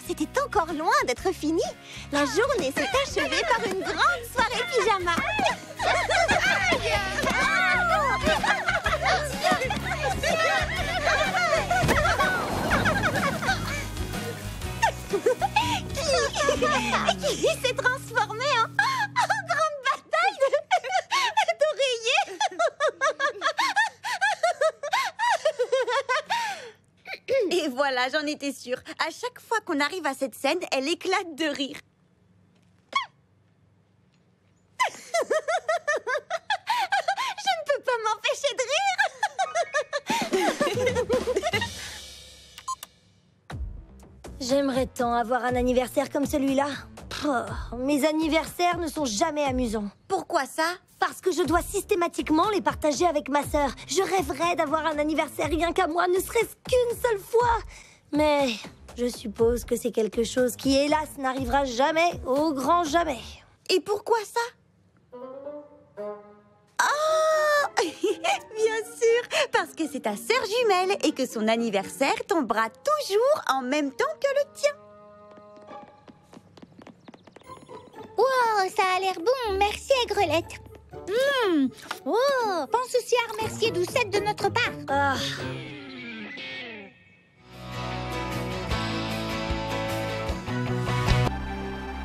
c'était encore loin d'être fini. La journée s'est achevée par une grande soirée pyjama. Qui s'est transformé en grande bataille d'oreillers. Et voilà, j'en étais sûre. À chaque fois qu'on arrive à cette scène, elle éclate de rire. Je ne peux pas m'empêcher de rire. J'aimerais tant avoir un anniversaire comme celui-là. Oh, mes anniversaires ne sont jamais amusants. Pourquoi ça? Parce que je dois systématiquement les partager avec ma sœur. Je rêverais d'avoir un anniversaire rien qu'à moi, ne serait-ce qu'une seule fois. Mais je suppose que c'est quelque chose qui, hélas, n'arrivera jamais, au grand jamais. Et pourquoi ça? Oh bien sûr, parce que c'est ta sœur jumelle et que son anniversaire tombera toujours en même temps que le tien. Wow, ça a l'air bon, merci Aigrelette. Oh, pense aussi à remercier Doucette de notre part. Ah.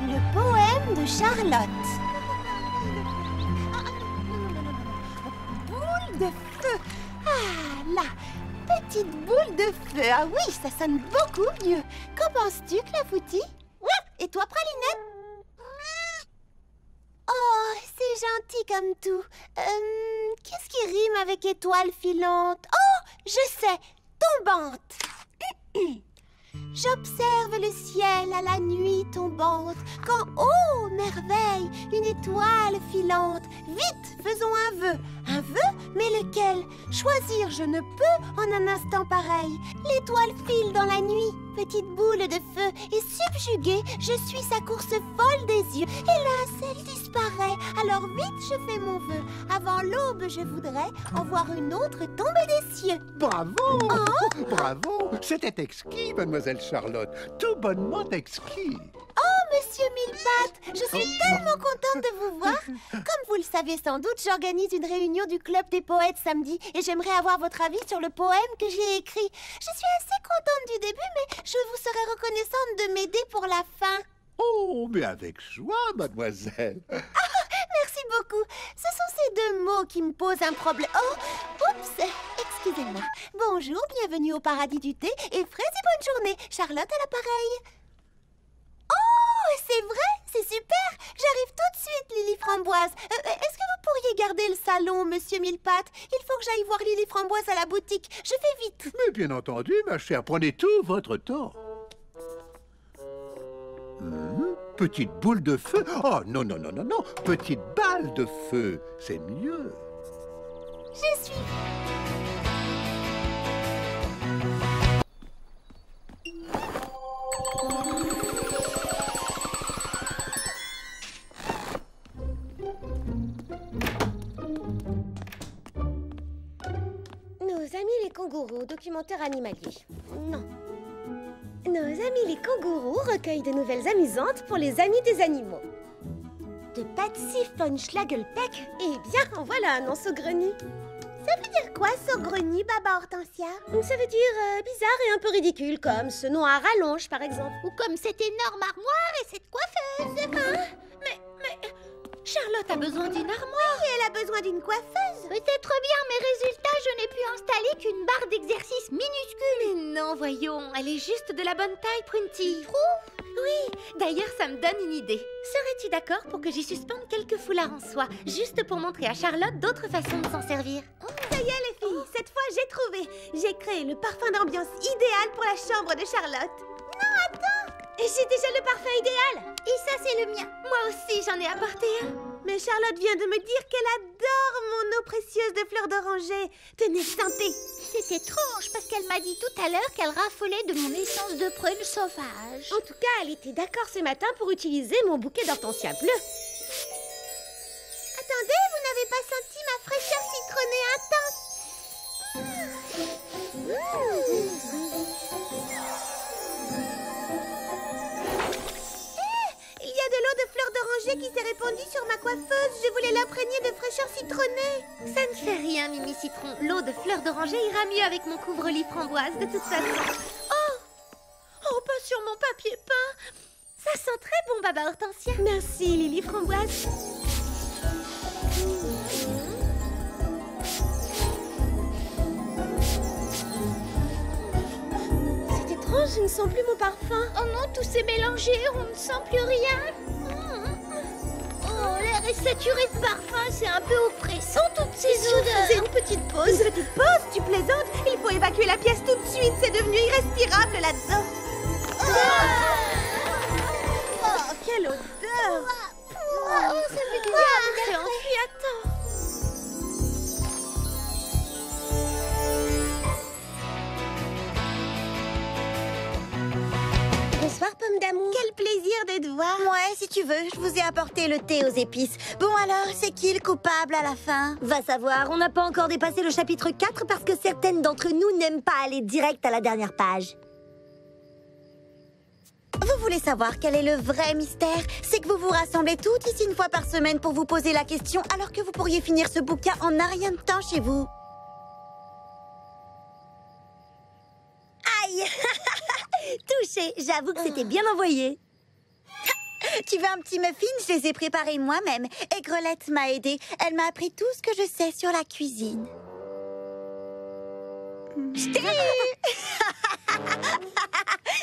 Le poème de Charlotte. Boule de feu. Ah, là, petite boule de feu. Ah oui, ça sonne beaucoup mieux. Qu'en penses-tu, Clafoutis? Et toi, Pralinette? Oh, c'est gentil comme tout. Qu'est-ce qui rime avec étoile filante? Oh, je sais, tombante. J'observe le ciel à la nuit tombante, quand, oh, merveille, une étoile filante. Vite, faisons un vœu. Un vœu? Mais lequel? Choisir, je ne peux en un instant pareil. L'étoile file dans la nuit, petite boule de feu, et subjuguée, je suis sa course folle des yeux. Hélas, elle disparaît, alors vite je fais mon vœu. Avant l'aube, je voudrais en voir une autre tomber des cieux. Bravo! Bravo! C'était exquis, mademoiselle Charlotte. Tout bonnement exquis. Oh, monsieur Millepattes, je suis tellement contente de vous voir. Comme vous le savez sans doute, j'organise une réunion du Club des Poètes samedi et j'aimerais avoir votre avis sur le poème que j'ai écrit. Je suis assez contente du début, mais je vous serais reconnaissante de m'aider pour la fin. Oh, mais avec joie, mademoiselle. Merci beaucoup. Ce sont ces deux mots qui me posent un problème. Oh, oups, excusez-moi. Bonjour, bienvenue au paradis du thé et fraise et bonne journée. Charlotte à l'appareil. Oh, c'est vrai, c'est super. J'arrive tout de suite, Lily Framboise. Est-ce que vous pourriez garder le salon, monsieur Millepattes? Il faut que j'aille voir Lily Framboise à la boutique. Je fais vite. Mais bien entendu, ma chère, prenez tout votre temps. Petite boule de feu? Oh, non, non, non, non, non. Petite balle de feu, c'est mieux. Je suis... Nos amis les kangourous, documentaire animalier. Non. Nos amis les kangourous recueillent de nouvelles amusantes pour les amis des animaux. De Patsy von Schlagelpeck. Eh bien, en voilà un nom saugrenu. Ça veut dire quoi, saugrenu, Baba Hortensia? Ça veut dire bizarre et un peu ridicule, comme ce nom à rallonge, par exemple. Ou comme cette énorme armoire et cette coiffeuse. Hein? Mais... Charlotte a besoin d'une armoire. Oui, elle a besoin d'une coiffeuse. Peut-être bien, mais résultat, je n'ai pu installer qu'une barre d'exercice minuscule. Mais non, voyons, elle est juste de la bonne taille, Prunty. Oui, d'ailleurs, ça me donne une idée. Serais-tu d'accord pour que j'y suspende quelques foulards en soie, juste pour montrer à Charlotte d'autres façons de s'en servir? Ça y est, les filles, cette fois, j'ai trouvé. J'ai créé le parfum d'ambiance idéal pour la chambre de Charlotte. Non, attends. J'ai déjà le parfum idéal. Et ça, c'est le mien. Moi aussi, j'en ai apporté un. Mais Charlotte vient de me dire qu'elle adore mon eau précieuse de fleurs d'oranger. Tenez, sentez. C'est étrange parce qu'elle m'a dit tout à l'heure qu'elle raffolait de mon essence de prune sauvage. En tout cas, elle était d'accord ce matin pour utiliser mon bouquet d'hortensia bleu. Attendez, vous n'avez pas senti ma fraîcheur citronnée intense? s'est répandu sur ma coiffeuse. Je voulais l'imprégner de fraîcheur citronnée. Ça ne fait rien, Mimi Citron. L'eau de fleur d'oranger ira mieux avec mon couvre-lit framboise, de toute façon. Oh, pas sur mon papier peint. Ça sent très bon, Baba Hortensia. Merci, Lily Framboise. C'est étrange, je ne sens plus mon parfum. Oh non, tout s'est mélangé, on ne sent plus rien. Oh, l'air est saturé de parfum, c'est un peu oppressant toutes ces odeurs. C'est une petite pause. Une petite pause, tu plaisantes? Il faut évacuer la pièce tout de suite, c'est devenu irrespirable là-dedans. Oh, quelle odeur! Oh, ça fait du bien, j'ai enfui à temps. Bonsoir, pomme d'amour. Quel plaisir de te voir. Ouais, si tu veux, je vous ai apporté le thé aux épices. Bon alors, c'est qui le coupable à la fin? Va savoir, on n'a pas encore dépassé le chapitre 4 parce que certaines d'entre nous n'aiment pas aller direct à la dernière page. Vous voulez savoir quel est le vrai mystère? C'est que vous vous rassemblez toutes ici une fois par semaine pour vous poser la question alors que vous pourriez finir ce bouquin en un rien de temps chez vous. Aïe! Touché, j'avoue que c'était bien envoyé. Tu veux un petit muffin? Je les ai préparés moi-même. Aigrelette m'a aidée. Elle m'a appris tout ce que je sais sur la cuisine. Je t'ai eu!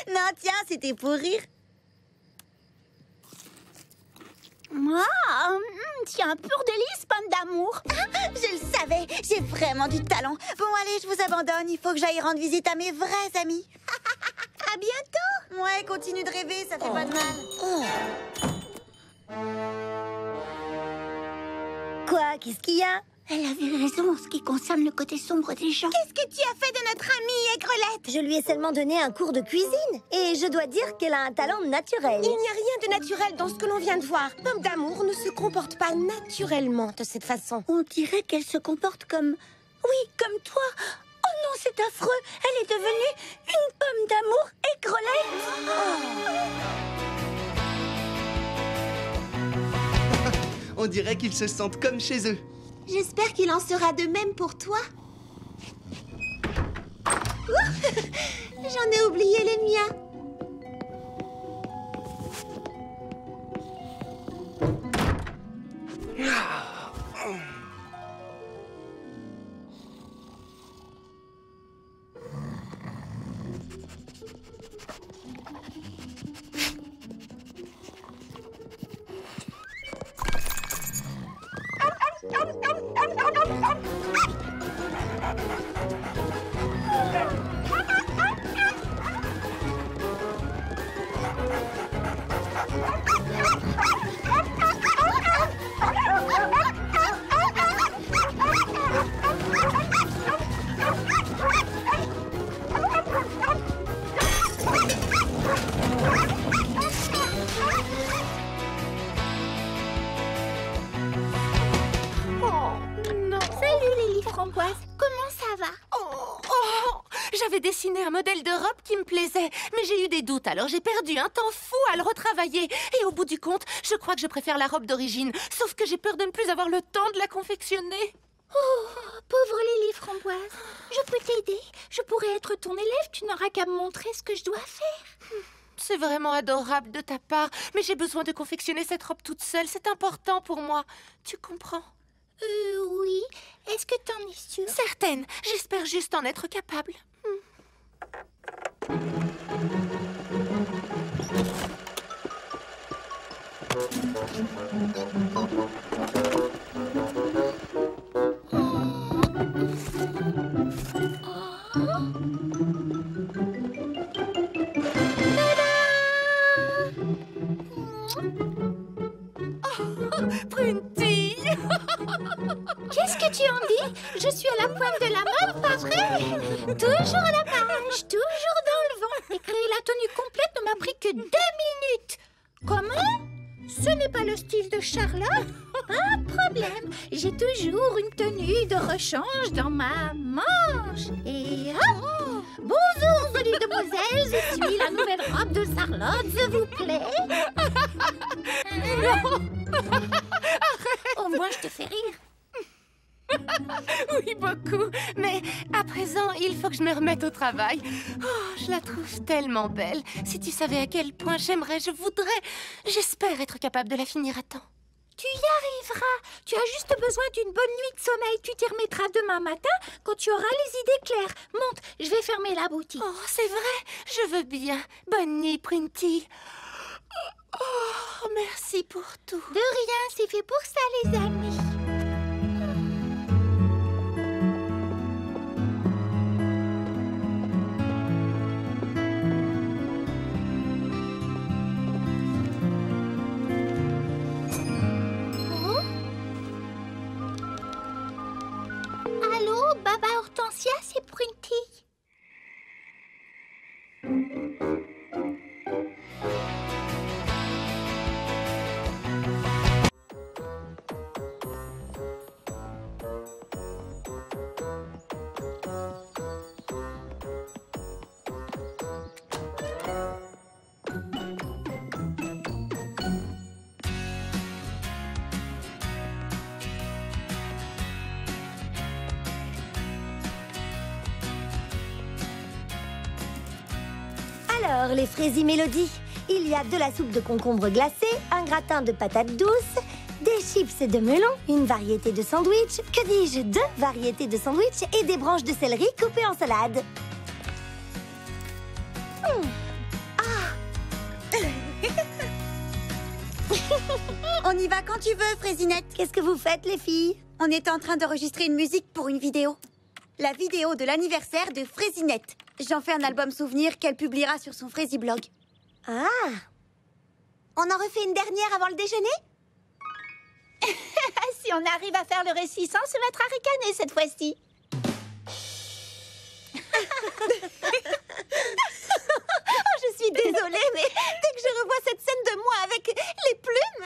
Non, tiens, c'était pour rire. C'est un pur délice, pomme d'amour. Je le savais, j'ai vraiment du talent. Bon, allez, je vous abandonne. Il faut que j'aille rendre visite à mes vrais amis. À bientôt. Ouais, continue de rêver, ça fait pas de mal. Quoi? Qu'est-ce qu'il y a? Elle avait raison en ce qui concerne le côté sombre des gens. Qu'est-ce que tu as fait de notre amie Aigrelette? Je lui ai seulement donné un cours de cuisine. Et je dois dire qu'elle a un talent naturel. Il n'y a rien de naturel dans ce que l'on vient de voir. Pomme d'amour ne se comporte pas naturellement de cette façon. On dirait qu'elle se comporte comme... Oui, comme toi. Oh non, c'est affreux. Elle est devenue une pomme d'amour Aigrelette. On dirait qu'ils se sentent comme chez eux. J'espère qu'il en sera de même pour toi. J'en ai oublié les miens. J'avais dessiné un modèle de robe qui me plaisait, mais j'ai eu des doutes, alors j'ai perdu un temps fou à le retravailler. Et au bout du compte, je crois que je préfère la robe d'origine, sauf que j'ai peur de ne plus avoir le temps de la confectionner. Oh, pauvre Lily Framboise. Je peux t'aider. Je pourrais être ton élève, tu n'auras qu'à me montrer ce que je dois faire. C'est vraiment adorable de ta part, mais j'ai besoin de confectionner cette robe toute seule, c'est important pour moi. Tu comprends? Oui. Est-ce que t'en es sûre? Certaine. J'espère juste en être capable. Prunty! Qu'est-ce que tu en dis? Je suis à la pointe de la mode, pas vrai? Toujours à la page, toujours dans le vent. Et créer la tenue complète ne m'a pris que 2 minutes. Comment? Ce n'est pas le style de Charlotte? Pas de problème. J'ai toujours une tenue de rechange dans ma manche. Et hop! Bonjour, jolie demoiselle. Je suis la nouvelle robe de Charlotte, je vous plaît? Au moins, je te fais rire. Oui, beaucoup. Mais à présent, il faut que je me remette au travail. Oh, je la trouve tellement belle. Si tu savais à quel point j'aimerais, je voudrais. J'espère être capable de la finir à temps. Tu y arriveras. Tu as juste besoin d'une bonne nuit de sommeil. Tu t'y remettras demain matin quand tu auras les idées claires. Monte, je vais fermer la boutique. Oh, c'est vrai. Je veux bien. Bonne nuit, Printy. Oh, merci pour tout. De rien, c'est fait pour ça, les amis. Allô, Baba Hortensia, c'est Printy. Alors, les Fraisies Mélodies, il y a de la soupe de concombre glacée, un gratin de patates douces, des chips de melon, une variété de sandwich, que dis-je, 2 variétés de sandwich et des branches de céleri coupées en salade. On y va quand tu veux, Fraisinette. Qu'est-ce que vous faites, les filles? On est en train d'enregistrer une musique pour une vidéo. La vidéo de l'anniversaire de Fraisinette. J'en fais un album souvenir qu'elle publiera sur son Fraisiblog. Ah! On en refait une dernière avant le déjeuner? Si on arrive à faire le récit sans se mettre à ricaner cette fois-ci. Je suis désolée, mais dès que je revois cette scène de moi avec les plumes...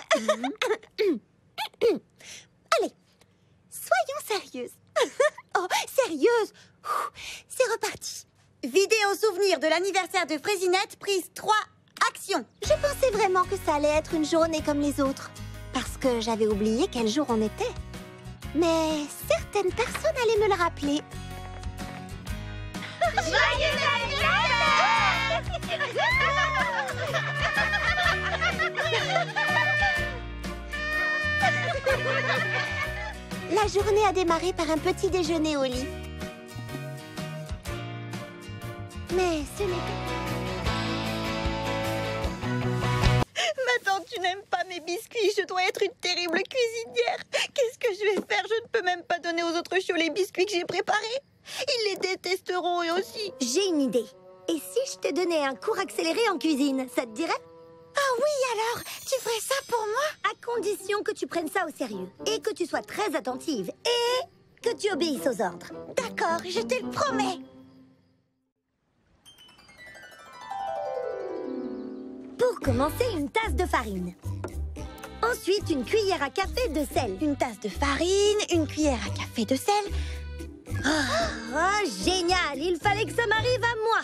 Allez, soyons sérieuses. Oh, sérieuse? C'est reparti. Vidéo souvenir de l'anniversaire de Fraisinette, prise 3, action. Je pensais vraiment que ça allait être une journée comme les autres, parce que j'avais oublié quel jour on était. Mais certaines personnes allaient me le rappeler. Joyeux La journée a démarré par un petit déjeuner au lit. Mais ce n'était... Ma tante, tu n'aimes pas mes biscuits. Je dois être une terrible cuisinière. Qu'est-ce que je vais faire? Je ne peux même pas donner aux autres chiots les biscuits que j'ai préparés. Ils les détesteront eux aussi. J'ai une idée. Et si je te donnais un cours accéléré en cuisine, ça te dirait? Ah oui, alors, tu ferais ça pour moi? À condition que tu prennes ça au sérieux. Et que tu sois très attentive. Et que tu obéisses aux ordres. D'accord, je te le promets. Pour commencer, une tasse de farine. Ensuite, une cuillère à café de sel. Une tasse de farine, une cuillère à café de sel. Oh, génial! Il fallait que ça m'arrive à moi.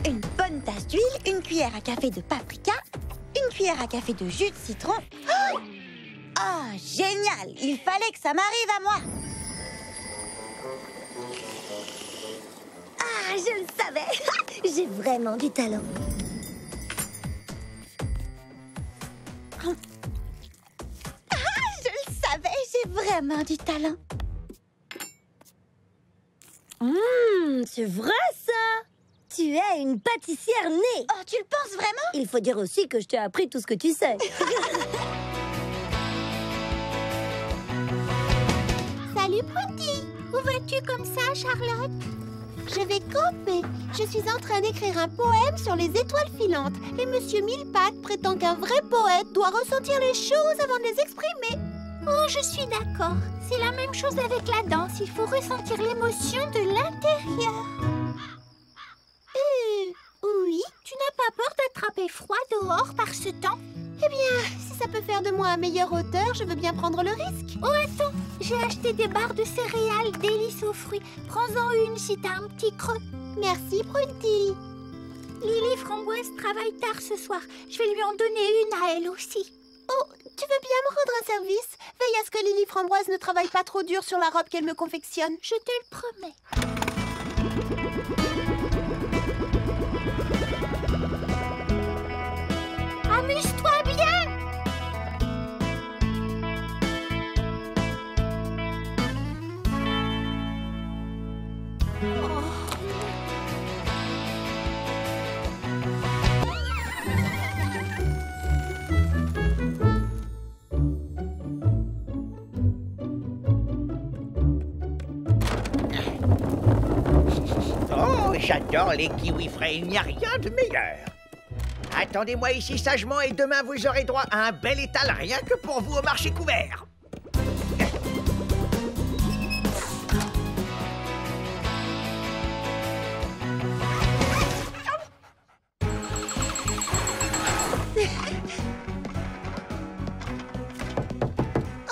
Une bonne tasse d'huile, une cuillère à café de paprika, une cuillère à café de jus de citron. Oh, génial! Il fallait que ça m'arrive à moi. Ah, je le savais! J'ai vraiment du talent. Je le savais, j'ai vraiment du talent. C'est vrai ça! Tu es une pâtissière née! Oh, tu le penses vraiment? Il faut dire aussi que je t'ai appris tout ce que tu sais. Salut, Printy! Où vas-tu comme ça, Charlotte? Je vais camper. Je suis en train d'écrire un poème sur les étoiles filantes. Et Monsieur Millepattes prétend qu'un vrai poète doit ressentir les choses avant de les exprimer. Oh, je suis d'accord. C'est la même chose avec la danse. Il faut ressentir l'émotion de l'intérieur. Oui. Tu n'as pas peur d'attraper froid dehors par ce temps? Eh bien, si ça peut faire de moi un meilleur auteur, je veux bien prendre le risque. Oh, attends. J'ai acheté des barres de céréales délices aux fruits. Prends-en une si t'as un petit creux. Merci, Printy. Lily Framboise Princesse travaille tard ce soir. Je vais lui en donner une à elle aussi. Oh, tu veux bien me rendre un service? Veille à ce que Lily Framboise ne travaille pas trop dur sur la robe qu'elle me confectionne. Je te le promets. Amuse-toi bien. Oh, j'adore les kiwis frais, il n'y a rien de meilleur. Attendez-moi ici sagement et demain vous aurez droit à un bel étal rien que pour vous au marché couvert.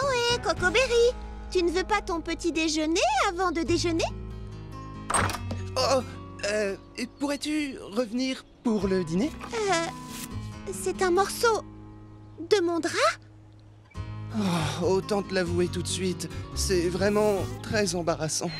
Ohé, Cocoberry, tu ne veux pas ton petit déjeuner avant de déjeuner? Oh, pourrais-tu revenir pour le dîner? C'est un morceau de mon drap? Oh, autant te l'avouer tout de suite, c'est vraiment très embarrassant.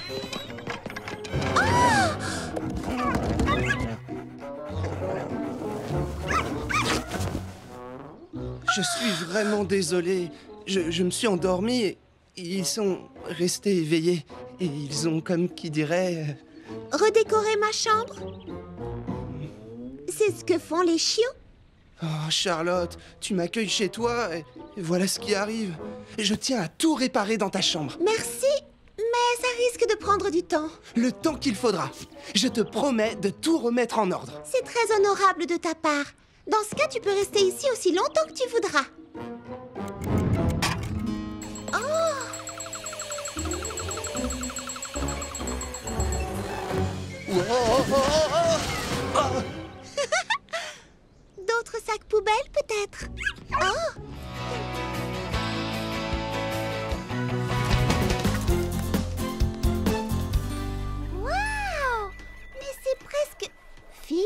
Je suis vraiment désolé. Je me suis endormi et ils sont restés éveillés. Et ils ont, comme qui dirait... Redécorer ma chambre? C'est ce que font les chiots? Oh, Charlotte, tu m'accueilles chez toi et voilà ce qui arrive. Je tiens à tout réparer dans ta chambre. Merci, mais ça risque de prendre du temps. Le temps qu'il faudra. Je te promets de tout remettre en ordre. C'est très honorable de ta part. Dans ce cas, tu peux rester ici aussi longtemps que tu voudras. D'autres sacs poubelles, peut-être? Oh! Waouh! Mais c'est presque fini?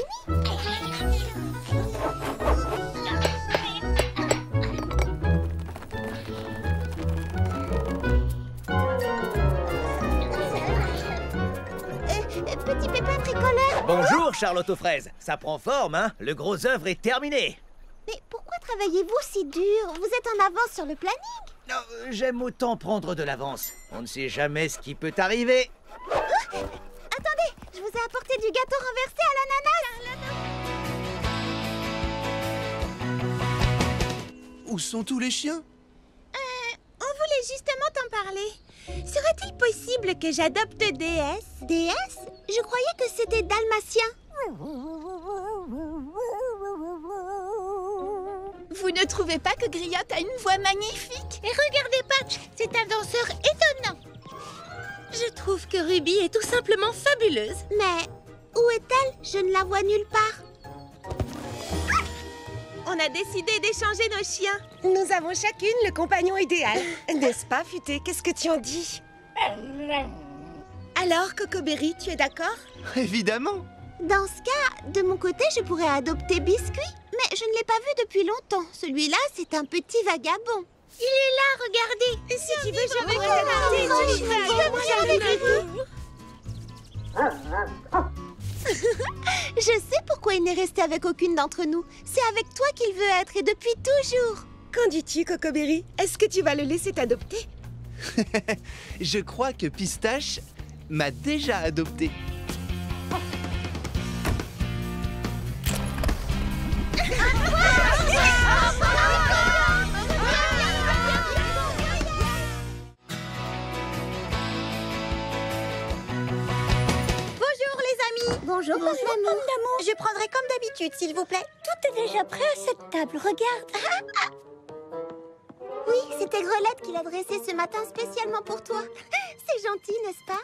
Petit pépin tricolore. Bonjour Charlotte aux fraises, ça prend forme hein, le gros œuvre est terminé. Mais pourquoi travaillez-vous si dur? Vous êtes en avance sur le planning. Non, j'aime autant prendre de l'avance, on ne sait jamais ce qui peut arriver. Attendez, je vous ai apporté du gâteau renversé à l'ananas. Où sont tous les chiens? On voulait justement t'en parler. Serait-il possible que j'adopte DS? DS? Je croyais que c'était dalmatien. Vous ne trouvez pas que Griotte a une voix magnifique? Et regardez Patch, c'est un danseur étonnant. Je trouve que Ruby est tout simplement fabuleuse. Mais où est-elle? Je ne la vois nulle part. On a décidé d'échanger nos chiens. Nous avons chacune le compagnon idéal. N'est-ce pas, Futé? Qu'est-ce que tu en dis? Alors, Cocoberry, tu es d'accord? Évidemment. Dans ce cas, de mon côté, je pourrais adopter Biscuit. Mais je ne l'ai pas vu depuis longtemps. Celui-là, c'est un petit vagabond. Il est là, regardez. Et si tu veux, je vais Je sais pourquoi il n'est resté avec aucune d'entre nous. C'est avec toi qu'il veut être et depuis toujours. Qu'en dis-tu, Cocoberry? Est-ce que tu vas le laisser t'adopter? Je crois que Pistache m'a déjà adopté. Bonjour, pomme d'amour. Je prendrai comme d'habitude, s'il vous plaît. Tout est déjà prêt à cette table, regarde. Oui, c'était Grelette qui l'a dressé ce matin spécialement pour toi. C'est gentil, n'est-ce pas?